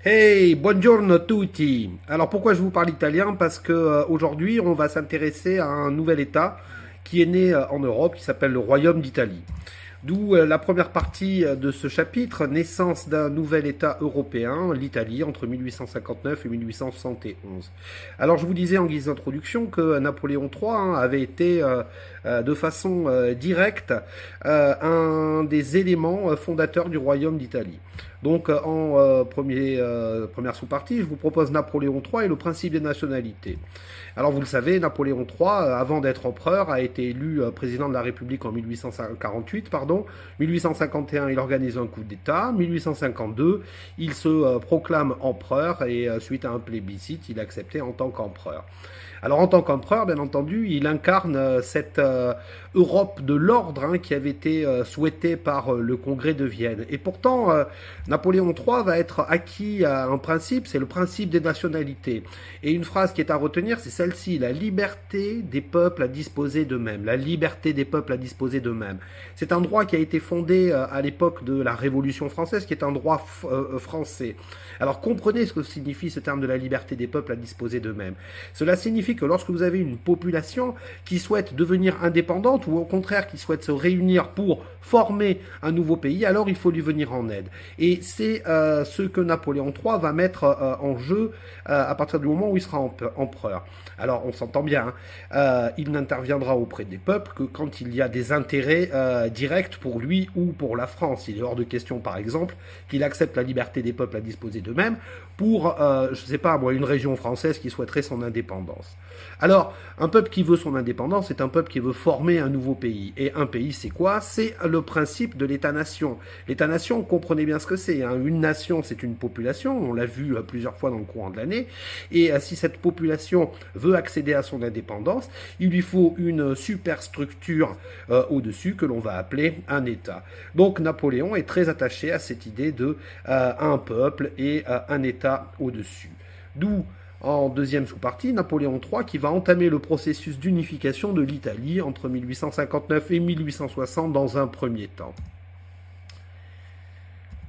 Hey, buongiorno tutti. Alors pourquoi je vous parle italien? Parce que aujourd'hui on va s'intéresser à un nouvel État qui est né en Europe, qui s'appelle le Royaume d'Italie. D'où la première partie de ce chapitre, naissance d'un nouvel État européen, l'Italie, entre 1859 et 1871. Alors je vous disais en guise d'introduction que Napoléon III avait été de façon directe un des éléments fondateurs du Royaume d'Italie. Donc première sous-partie, je vous propose Napoléon III et le principe des nationalités. Alors vous le savez, Napoléon III, avant d'être empereur, a été élu président de la République en 1848, pardon. 1851, il organise un coup d'État. 1852, il se proclame empereur et suite à un plébiscite, il est accepté en tant qu'empereur. Alors en tant qu'empereur, bien entendu, il incarne cette Europe de l'ordre qui avait été souhaitée par le Congrès de Vienne. Et pourtant, Napoléon III va être acquis à un principe, c'est le principe des nationalités. Et une phrase qui est à retenir, c'est celle-ci: la liberté des peuples à disposer d'eux-mêmes. La liberté des peuples à disposer d'eux-mêmes. C'est un droit qui a été fondé à l'époque de la Révolution française, qui est un droit français. Alors comprenez ce que signifie ce terme de la liberté des peuples à disposer d'eux-mêmes. Cela signifie que lorsque vous avez une population qui souhaite devenir indépendante ou au contraire qui souhaite se réunir pour former un nouveau pays, alors il faut lui venir en aide. Et c'est ce que Napoléon III va mettre en jeu à partir du moment où il sera empereur. Alors on s'entend bien, il n'interviendra auprès des peuples que quand il y a des intérêts directs pour lui ou pour la France. Il est hors de question par exemple qu'il accepte la liberté des peuples à disposer d'eux-mêmes pour, je ne sais pas moi, une région française qui souhaiterait son indépendance. Alors, un peuple qui veut son indépendance, c'est un peuple qui veut former un nouveau pays. Et un pays, c'est quoi? C'est le principe de l'État-nation. L'État-nation, comprenez bien ce que c'est. Une nation, c'est une population. On l'a vu plusieurs fois dans le courant de l'année. Et si cette population veut accéder à son indépendance, il lui faut une superstructure au-dessus que l'on va appeler un État. Donc, Napoléon est très attaché à cette idée de un peuple et un État au-dessus. D'où en deuxième sous-partie, Napoléon III qui va entamer le processus d'unification de l'Italie entre 1859 et 1860 dans un premier temps.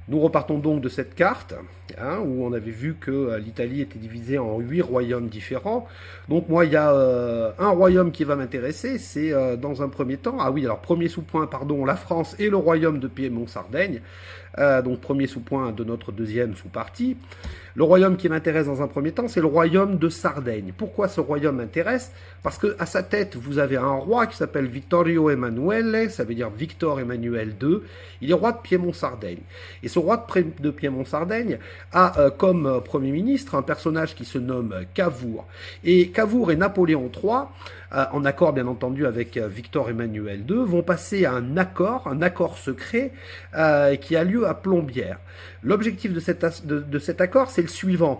Nous repartons donc de cette carte, où on avait vu que l'Italie était divisée en 8 royaumes différents. Donc moi, il y a un royaume qui va m'intéresser, c'est dans un premier temps, alors premier sous-point, pardon, la France et le royaume de Piémont-Sardaigne. Donc premier sous-point de notre deuxième sous-partie. Le royaume qui m'intéresse dans un premier temps, c'est le royaume de Sardaigne. Pourquoi ce royaume m'intéresse? Parce que à sa tête, vous avez un roi qui s'appelle Vittorio Emanuele, ça veut dire Victor Emmanuel II. Il est roi de Piémont-Sardaigne. Et ce roi de Piémont-Sardaigne a comme premier ministre un personnage qui se nomme Cavour. Et Cavour et Napoléon III, en accord bien entendu avec Victor Emmanuel II, vont passer à un accord secret qui a lieu à Plombières. L'objectif de cet accord, c'est le suivant.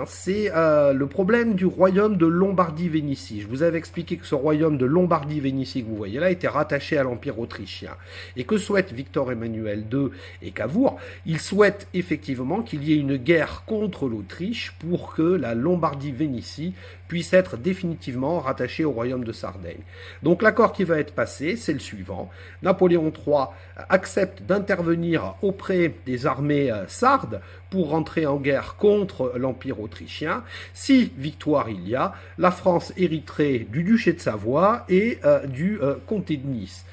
C'est le problème du royaume de Lombardie-Vénétie. Je vous avais expliqué que ce royaume de Lombardie-Vénétie que vous voyez là était rattaché à l'Empire autrichien. Et que souhaitent Victor Emmanuel II et Cavour? Ils souhaitent effectivement qu'il y ait une guerre contre l'Autriche pour que la Lombardie-Vénétie puisse être définitivement rattachée au royaume de Sardaigne. Donc l'accord qui va être passé, c'est le suivant. Napoléon III accepte d'intervenir auprès des armées sardes pour rentrer en guerre contre l'Empire autrichien. Si victoire il y a, la France hériterait du duché de Savoie et du comté de Nice.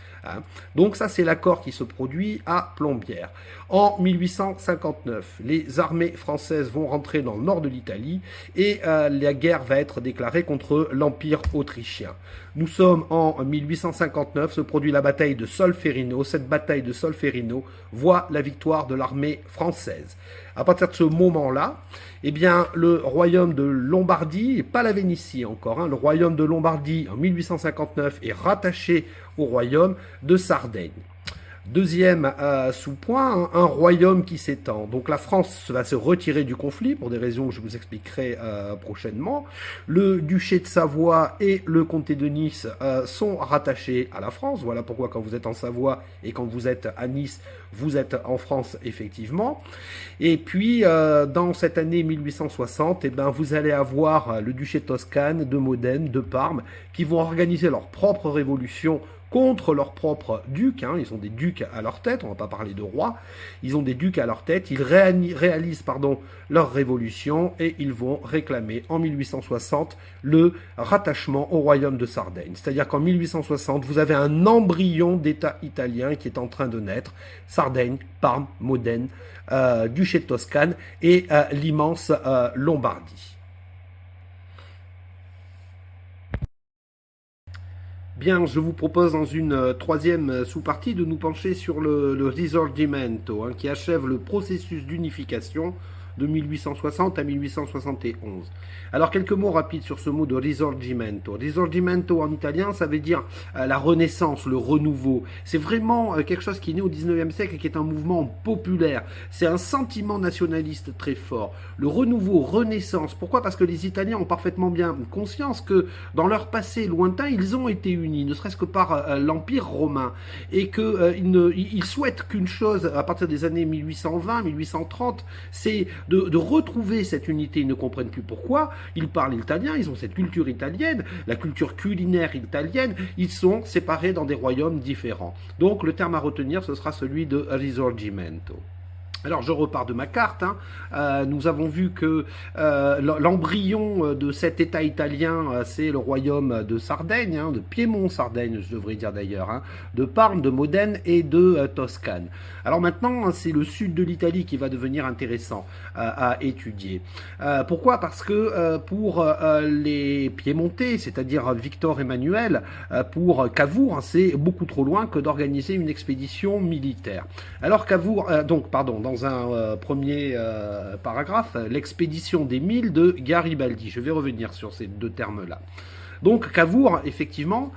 Donc ça, c'est l'accord qui se produit à Plombières. En 1859, les armées françaises vont rentrer dans le nord de l'Italie et la guerre va être déclarée contre l'Empire autrichien. Nous sommes en 1859, se produit la bataille de Solferino. Cette bataille de Solferino voit la victoire de l'armée française. À partir de ce moment-là, eh bien, le royaume de Lombardie, et pas la Vénétie encore, le royaume de Lombardie en 1859 est rattaché au royaume de Sardaigne. Deuxième sous-point, un royaume qui s'étend. Donc la France va se retirer du conflit pour des raisons que je vous expliquerai prochainement. Le duché de Savoie et le comté de Nice sont rattachés à la France. Voilà pourquoi quand vous êtes en Savoie et quand vous êtes à Nice, vous êtes en France effectivement. Et puis dans cette année 1860, vous allez avoir le duché de Toscane, de Modène, de Parme qui vont organiser leur propre révolution contre leur propre duc, hein, ils ont des ducs à leur tête, on va pas parler de rois, ils ont des ducs à leur tête, ils réalisent leur révolution et ils vont réclamer en 1860 le rattachement au royaume de Sardaigne. C'est-à-dire qu'en 1860, vous avez un embryon d'État italien qui est en train de naître, Sardaigne, Parme, Modène, duché de Toscane et l'immense Lombardie. Bien, je vous propose dans une troisième sous-partie de nous pencher sur le Risorgimento, hein, qui achève le processus d'unification de 1860 à 1871. Alors, quelques mots rapides sur ce mot de Risorgimento. Risorgimento en italien, ça veut dire la renaissance, le renouveau. C'est vraiment quelque chose qui est né au 19e siècle et qui est un mouvement populaire. C'est un sentiment nationaliste très fort. Le renouveau, renaissance. Pourquoi? Parce que les Italiens ont parfaitement bien conscience que dans leur passé lointain, ils ont été unis, ne serait-ce que par l'Empire romain, et qu'ils souhaitent qu'une chose, à partir des années 1820, 1830, c'est de retrouver cette unité. Ils ne comprennent plus pourquoi. Ils parlent italien, ils ont cette culture italienne, la culture culinaire italienne. Ils sont séparés dans des royaumes différents. Donc le terme à retenir, ce sera celui de Risorgimento. Alors je repars de ma carte, hein. Nous avons vu que l'embryon de cet État italien, c'est le royaume de Sardaigne, hein, de Piémont-Sardaigne, je devrais dire d'ailleurs, hein, de Parme, de Modène et de Toscane. Alors maintenant, c'est le sud de l'Italie qui va devenir intéressant à étudier. Pourquoi? Parce que pour les Piémontais, c'est-à-dire Victor Emmanuel, pour Cavour, hein, c'est beaucoup trop loin que d'organiser une expédition militaire. Alors Cavour, dans un premier paragraphe, l'expédition des 1000 de Garibaldi. Je vais revenir sur ces deux termes-là. Donc Cavour, effectivement,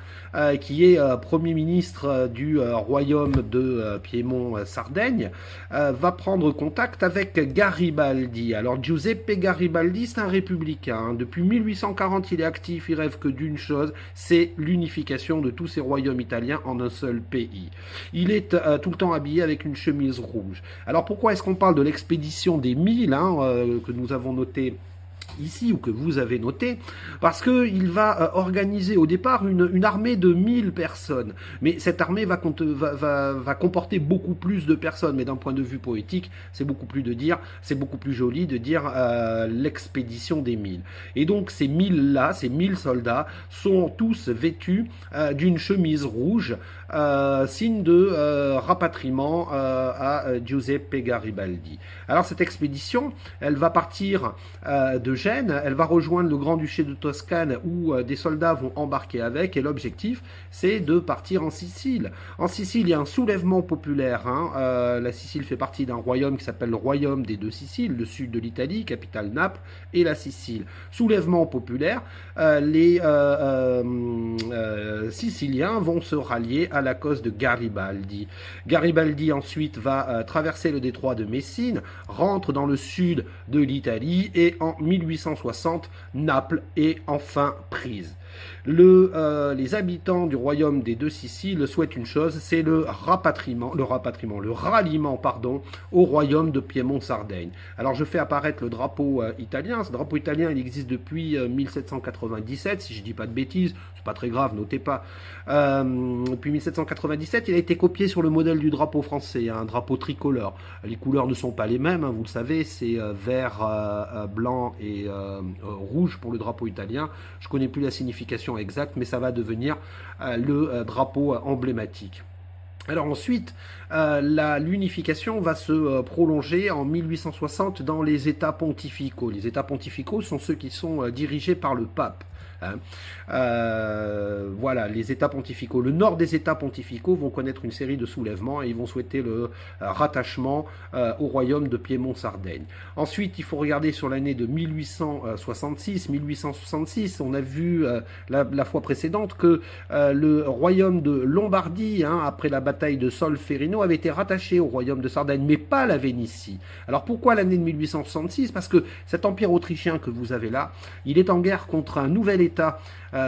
qui est Premier ministre du royaume de Piémont-Sardaigne, va prendre contact avec Garibaldi. Alors Giuseppe Garibaldi, c'est un républicain. Hein. Depuis 1840, il est actif, il rêve que d'une chose, c'est l'unification de tous ces royaumes italiens en un seul pays. Il est tout le temps habillé avec une chemise rouge. Alors pourquoi est-ce qu'on parle de l'expédition des 1000, hein, que nous avons noté ici, ou que vous avez noté, parce qu'il va organiser au départ une armée de 1000 personnes. Mais cette armée va comporter beaucoup plus de personnes. Mais d'un point de vue poétique, c'est beaucoup plus joli de dire l'expédition des 1000. Et donc ces 1000-là, ces 1000 soldats, sont tous vêtus d'une chemise rouge, signe de rapatriement à Giuseppe Garibaldi. Alors cette expédition, elle va partir de Gênes, elle va rejoindre le Grand-Duché de Toscane où des soldats vont embarquer avec, et l'objectif c'est de partir en Sicile. En Sicile, il y a un soulèvement populaire, hein. La Sicile fait partie d'un royaume qui s'appelle le royaume des deux Siciles, le sud de l'Italie, capitale Naples, et la Sicile. Soulèvement populaire, les Siciliens vont se rallier à la cause de Garibaldi. Garibaldi ensuite va traverser le détroit de Messine, rentre dans le sud de l'Italie, et en 1860, Naples est enfin prise. Les habitants du royaume des deux Siciles souhaitent une chose, c'est le ralliement, au royaume de Piémont-Sardaigne. Alors je fais apparaître le drapeau italien. Ce drapeau italien, il existe depuis 1797, si je dis pas de bêtises, c'est pas très grave, notez pas. Depuis 1797, il a été copié sur le modèle du drapeau français, un drapeau tricolore. Les couleurs ne sont pas les mêmes, hein, vous le savez, c'est vert, blanc et rouge pour le drapeau italien. Je connais plus la signification exacte, mais ça va devenir le drapeau emblématique. Alors ensuite, l'unification va se prolonger en 1860 dans les États pontificaux. Les États pontificaux sont ceux qui sont dirigés par le pape. Hein. Voilà, les États pontificaux. Le nord des États pontificaux vont connaître une série de soulèvements et ils vont souhaiter le rattachement au royaume de Piémont-Sardaigne. Ensuite, il faut regarder sur l'année de 1866. 1866, on a vu la fois précédente que le royaume de Lombardie, hein, après la bataille de Solferino, avait été rattaché au royaume de Sardaigne, mais pas la Vénétie. Alors pourquoi l'année de 1866? Parce que cet empire autrichien que vous avez là, il est en guerre contre un nouvel État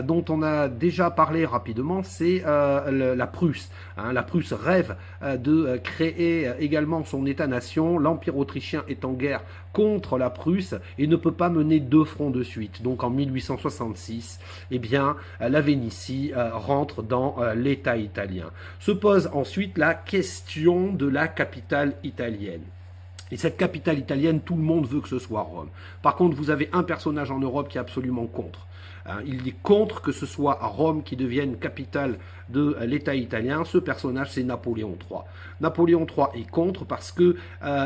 dont on a déjà parlé rapidement, c'est la Prusse. Hein. La Prusse rêve de créer également son État-nation. L'Empire autrichien est en guerre contre la Prusse et ne peut pas mener deux fronts de suite. Donc en 1866, eh bien, la Vénétie rentre dans l'État italien. Se pose ensuite la question de la capitale italienne. Et cette capitale italienne, tout le monde veut que ce soit Rome. Par contre, vous avez un personnage en Europe qui est absolument contre. Il est contre que ce soit Rome qui devienne capitale de l'État italien. Ce personnage, c'est Napoléon III. Napoléon III est contre parce que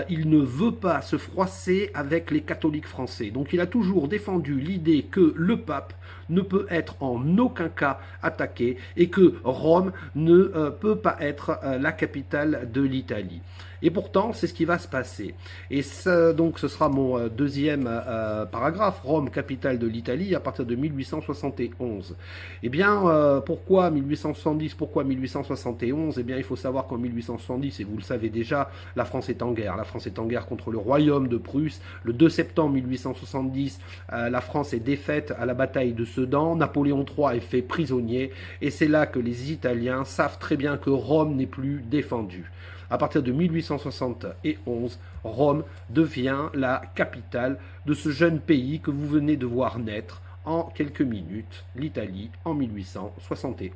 il ne veut pas se froisser avec les catholiques français. Donc il a toujours défendu l'idée que le pape ne peut être en aucun cas attaqué et que Rome ne peut pas être la capitale de l'Italie. Et pourtant, c'est ce qui va se passer. Et ça, donc, ce sera mon deuxième paragraphe, Rome, capitale de l'Italie, à partir de 1871. Eh bien, pourquoi 1870, pourquoi 1871? Eh bien, il faut savoir qu'en 1870, et vous le savez déjà, la France est en guerre. La France est en guerre contre le royaume de Prusse. Le 2 septembre 1870, la France est défaite à la bataille de Sedan. Napoléon III est fait prisonnier. Et c'est là que les Italiens savent très bien que Rome n'est plus défendue. À partir de 1871, Rome devient la capitale de ce jeune pays que vous venez de voir naître en quelques minutes, l'Italie, en 1871.